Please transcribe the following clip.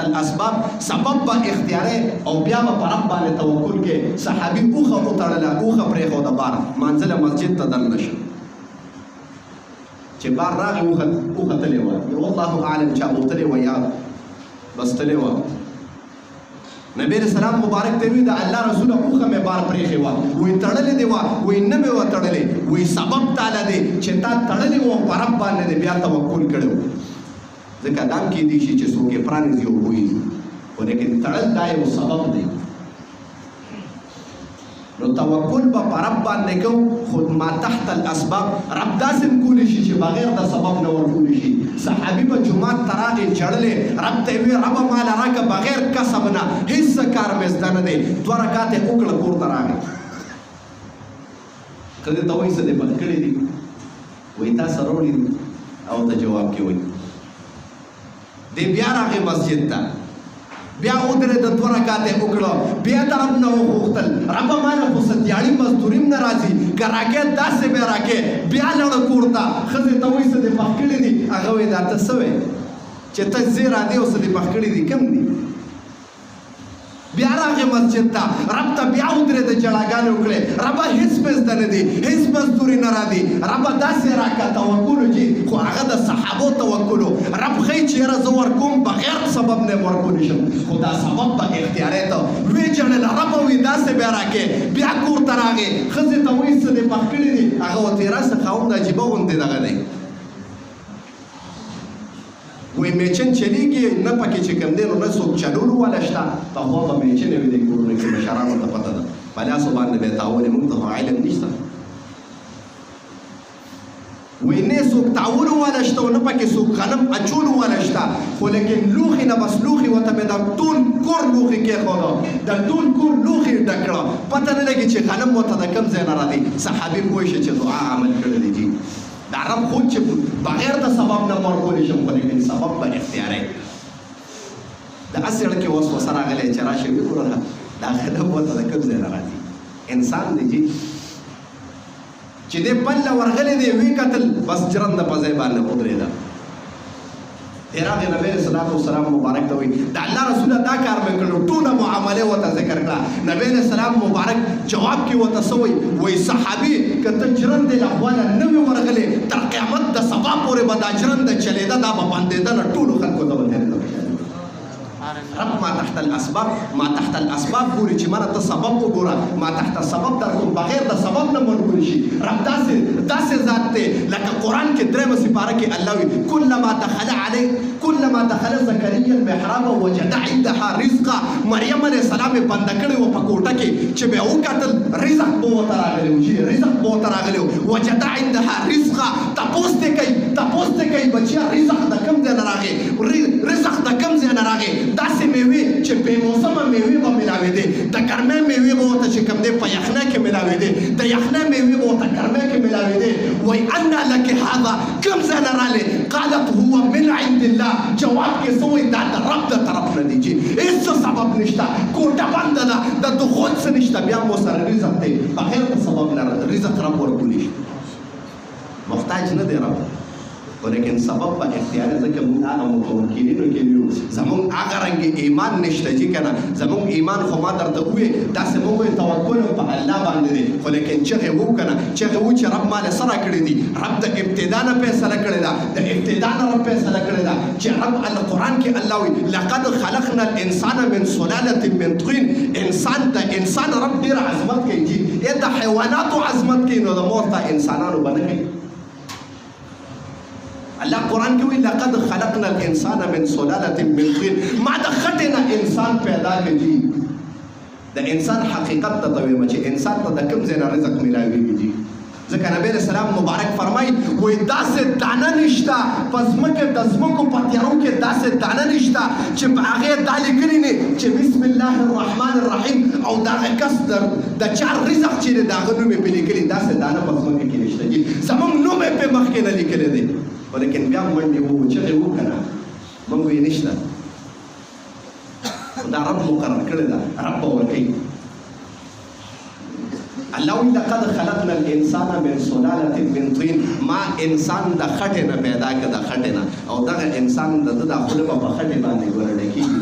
الاسباب سبب به اختیارې او بیا به په رب باندې توکل کې صحابي اوښه وتړله اوښه پرېښوده بار مانځله مسجد ته دننه شو چې بار راغی اوښه تلې وه والله اعلم چا بوتلې وه یا بس تلې وه نبی علیہ السلام مبارک ته وی د الله رسول اوخه مې بار پرېښې وه وی تړلې دی وه وی نه مې وه تړلې وی سبب تاله دی چې تا تړلې وه په رب باندې دی بیا توکل کړی و ځکه دا هم کیدی شي چې څوک یې پرانیزي او پوهېږي خو لیکن تړل دا یو سبب دی نو توکل به په رب باندې کوو خو ما تحت الاسباب رب داسې هم کولی شي چې بغیر د سبب نه ورکولی شي صحابي به جومات ته راغی ژړلې رب ته یې ویې ربه ماله راکړه بغیر کسب نه هېڅ څه کار مې زده نه دی 2 رکعات یې وکړه کور ته راغی ښځې ته وایي څه دې بد کړي دي وایي تا څه راوړي دي او ته جواب کې وایي دی بیا راغی مسجد ته بیا ودرېد 2 رکعات یې وکړه بیا د رب نه وغوښتل ربه ماله خو څه دیاړي مزدوري هم نه راځي که راکې داسې به راکې بیا لاړه کور ته ښځې ته وایي څه دې پخ کړي دي هغه وایي دا ته څه وایې چې ته ځې راځې او څه دې پخ کړي دي کوم دي بیا راغی مسجد ته رب ته بیا ودرېده جړاګانې وکړې ربه هېڅ مې زده نه دي هېڅ مزدوري نه راځي ربه داسې راکړه توکل چې خو هغه د صحابو توکل و رب ښایي چې یاره زه ورکوم بغیر سبب نه ورکولی شم خو دا سبب به اختیاری ته ویې ژړله ربه وایي داسې بیا راکې بیا کور ته راغې ښځې ته وایي څه دې پخ کړي دي هغه ورته یې راسه خاوند عجیبه غوندې دغه دی وی میچن چلیږي نه پکې چې کوم دی نو نه څوک چلولو والا شته پخوا به میچنې وي دې کورونو کې مشرانو ته پته ده په لاسو باندې به یې تاولې موږ ته خو علم نشته وی نه څوک تاولو والا شته او نه پکې څوک غنم اچولو والا شته خو لیکن لوښي نه بس لوښي ورته مې د ټول کور لوښي کېښوده د ټول کور لوښي ډک کړه پته نه لګي چې غنم ورته د کوم ځای نه راځي صحابي پوه شه چې دعا عمل کړی دی جي دا رب خود چې بغیر د سبب نه ورکولی شم خو لیکن سبب به اختیاری د هسې زړه کې وسوسه راغلی چې راشي ویې ګوره دا غنم ورته د کوم ځای نه راځي انسان دی جي چې دی پله ورغلی دی ویې کتل بس جرنده په ځای باندې ودرېده دی راغی نبی علیه الصلاة والسلام مبارک ته وایي د الله رسوله دا کار مې کړی ټوله معاملې ورته ذکر کړه نبی علیه السلام مبارک جواب کې ورته څه وایي وایي صحابي که ته ژرندې له خواله نه وې ورغلې تر قیامت د سبا پورې به دا ژرنده چلېده دا به بندېده نه ټولو خلکو ته به تېرېده رب ما تحت الاسباب ګوري چې مانه ته سبب وګوره ما تحت سبب در کوم بغیر د سبب نه ورکولی شي رب داسې ذات دی لکه قرآن کې 3 سپاره کې الله وي كلما دخل زكريا المحراب وجد عندها رزقا مریم علیه السلام یې بنده کړې وه په کوټه کې چې به یې وکتل رزق به ورته راغلی و رزق به ورته راغلی و وجد عندها رزقا تپوس دې کوي بچیا رزق د کوم ځای نه راغی رزق د کوم ځای نه راغی داسې میوې چې بې موسمه میوې به ملاوېدې د ګرمۍ میوې به ورته چې کوم دی په یخنۍ کې ملاوېدې د یخنۍ میوې به ورته ګرمۍ کې ملاوېدې وایي انا لکې هذا کوم ځای نه راغلی قالت هو من عند الله جواب کې څه وایي دا د رب د طرف نه دی چې هېڅ سبب نشته کوټه بنده ده د دخول څه نشته بیا مو سره رزق دی بغیر د سبب نه رزق رب ورکولی شي محتاج نه دی رب ولیکن سبب په اختیار ځکه موږ هغه متوکلینو کې یو زموږ هغه رنګې ایمان نشته چې که نه زموږ ایمان خو ما درته وویې داسې موږ وایو توکل په الله باندې دی خو لیکن چغې وو که نه چغې وو چې رب ماله څه راکړي دي رب د ابتدا نه فیصله کړې ده د ابتدا نه رب فیصله کړې ده چې رب قرآن کې الله وایي لقد خلقنا الانسان من سلالة من طین د انسان رب ډېر عظمت کوي چې د حیواناتو عظمت کوي نو د مور ته انسانانو به نه کوي الله قرآن کې وایي لقد خلقنا الانسان من سلالة من طین ما د خټې نه انسان پیدا کړي د انسان حقیقت ته ویمه چې انسان ته د کوم ځای نه رزق میلاویږي ځکه نبی علیه السلام مبارک فرمایي وایي داسې دانه نشته په ځمکې د ځمکو په تیارو کې داسې دانه نشته چې په هغې دا لیکلي نه چې بسم الله الرحمن الرحیم او د هغه کس د چا رزق چې دی د هغه نوم یې پرې لیکلي داسې دانه په ځمکه کې نشته زموږ نوم یې پرې مخکې نه لیکلی دی ولیکن بیا منډې وو چغې وو که نه موږ وایي نشته دا رب مقرر کړې ده رب به ورکوي الله وایي لقد خلقنا الانسان من سلالة من طین ما انسان د خټې نه پیدا کړه د خټې نه او دغه انسان د ده دا خوله به په خټې باندې ګوره ډکېږي